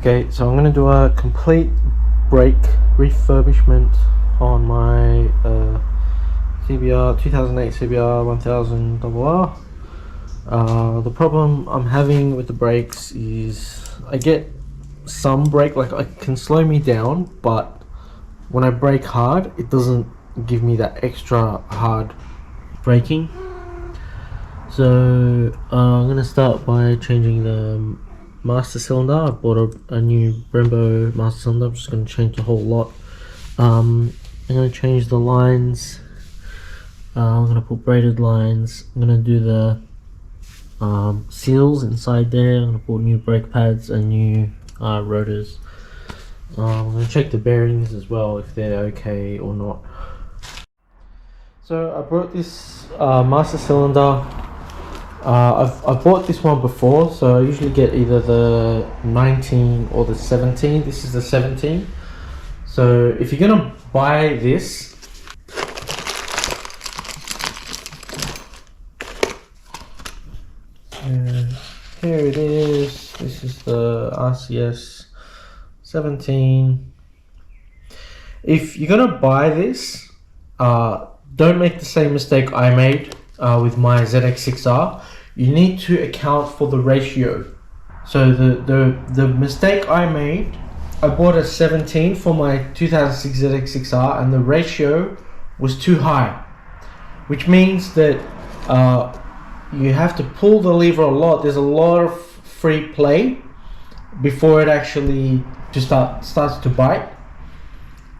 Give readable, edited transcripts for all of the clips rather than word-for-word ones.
Okay, so I'm going to do a complete brake refurbishment on my CBR 2008 CBR 1000 RR. The problem I'm having with the brakes is I get some brake, like it can slow me down, but when I brake hard, it doesn't give me that extra hard braking. So I'm going to start by changing the master cylinder. I bought a new Brembo master cylinder. I'm just going to change the whole lot. I'm going to change the lines. I'm going to put braided lines. I'm going to do the seals inside there. I'm going to put new brake pads and new rotors. I'm going to check the bearings as well, if they're okay or not. So I brought this master cylinder. I've bought this one before, so I usually get either the 19 or the 17. This is the 17. So if you're gonna buy this, here it is. This is the RCS 17. If you're gonna buy this, don't make the same mistake I made with my ZX6R. You need to account for the ratio. So the mistake I made, I bought a 17 for my 2006 ZX6R and the ratio was too high, which means that you have to pull the lever a lot. There's a lot of free play before it actually just starts to bite.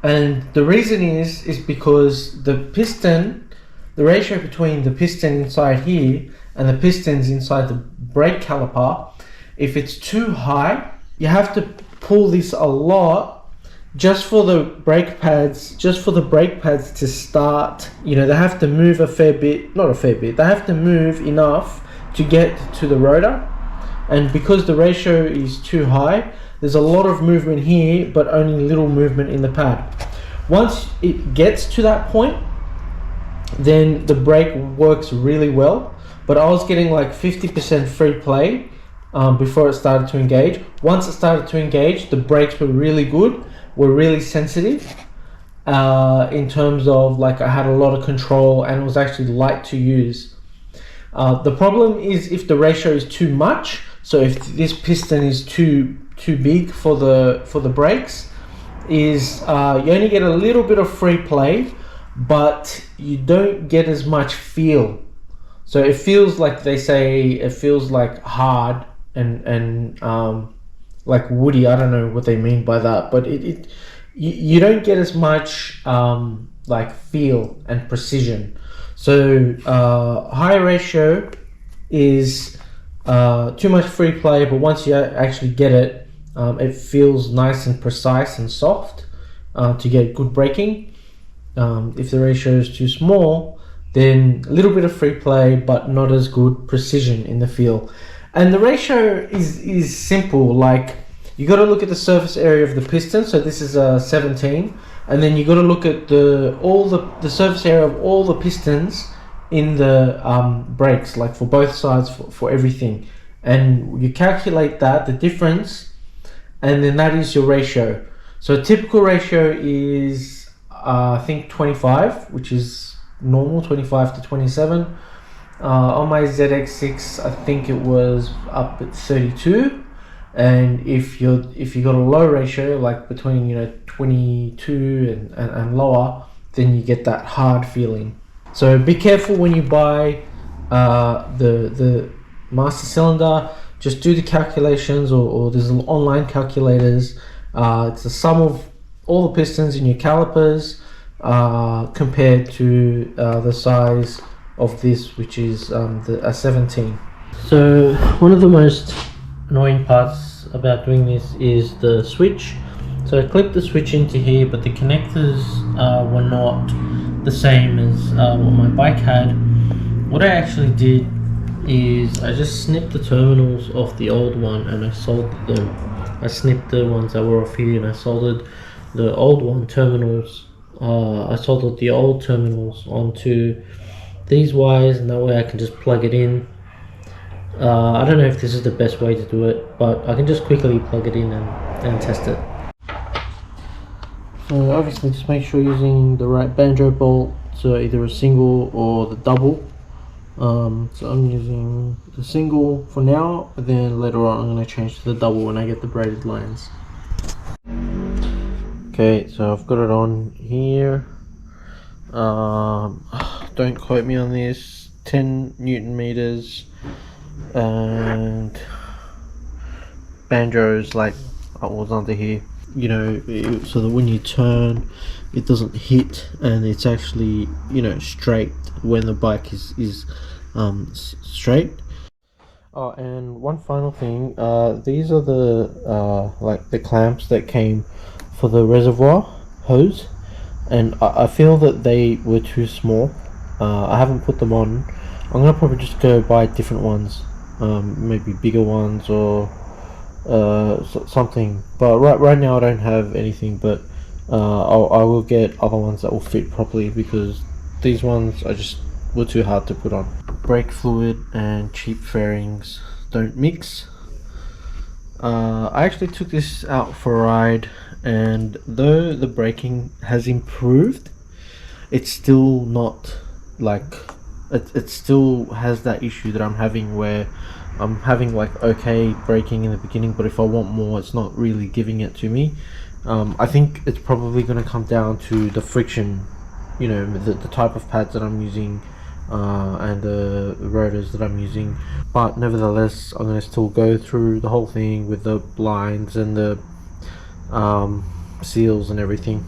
And the reason is because the piston, the ratio between the piston inside here and the pistons inside the brake caliper, if it's too high, you have to pull this a lot just for the brake pads, to start. You know, they have to move a fair bit, not a fair bit, they have to move enough to get to the rotor. And because the ratio is too high, there's a lot of movement here, but only little movement in the pad. Once it gets to that point, then the brake works really well. But I was getting like 50% free play before it started to engage. Once it started to engage, the brakes were really good, were really sensitive in terms of, like, I had a lot of control and it was actually light to use. The problem is if the ratio is too much. So if this piston is too big for the brakes, is you only get a little bit of free play, but you don't get as much feel. So it feels like, they say, it feels like hard and like woody. I don't know what they mean by that, but you don't get as much like feel and precision. So high ratio is too much free play, but once you actually get it, it feels nice and precise and soft to get good braking. If the ratio is too small, then a little bit of free play, but not as good precision in the feel. And the ratio is simple. Like, you got to look at the surface area of the piston. So this is a 17, and then you got to look at the surface area of all the pistons in the brakes, like for both sides, for everything, and you calculate that, the difference, and then that is your ratio. So a typical ratio is I think 25, which is normal, 25 to 27. On my ZX6, I think it was up at 32. And if you got a low ratio, like between 22 and lower, then you get that hard feeling. So be careful when you buy the master cylinder. Just do the calculations, or there's online calculators. It's the sum of all the pistons in your calipers compared to the size of this, which is a 17. So one of the most annoying parts about doing this is the switch. So I clipped the switch into here, but the connectors were not the same as what my bike had. What I actually did is I just snipped the terminals off the old one and I soldered them. I snipped the ones that were off here and I soldered the old one terminals. I soldered the old terminals onto these wires, and that way I can just plug it in I don't know if this is the best way to do it, but I can just quickly plug it in and test it. So obviously just make sure you're using the right banjo bolt, so either a single or the double. So I'm using the single for now, but then later on I'm going to change to the double when I get the braided lines. Okay, so I've got it on here. Don't quote me on this. 10 Newton meters, and banjos like I was under here. You know, so that when you turn, it doesn't hit, and it's actually, you know, straight when the bike is straight. Oh, and one final thing. These are the like the clamps that came for the reservoir hose, and I feel that they were too small. I haven't put them on. I'm gonna probably just go buy different ones, maybe bigger ones or something. But right now I don't have anything. But I will get other ones that will fit properly, because these ones were too hard to put on. Brake fluid and cheap fairings don't mix. I actually took this out for a ride, and though the braking has improved, it's still not like it still has that issue that I'm having, where I'm having like okay braking in the beginning, but if I want more, it's not really giving it to me. I think it's probably going to come down to the friction, you know, the type of pads that I'm using, and the rotors that I'm using. But nevertheless, I'm going to still go through the whole thing with the blinds and the seals and everything.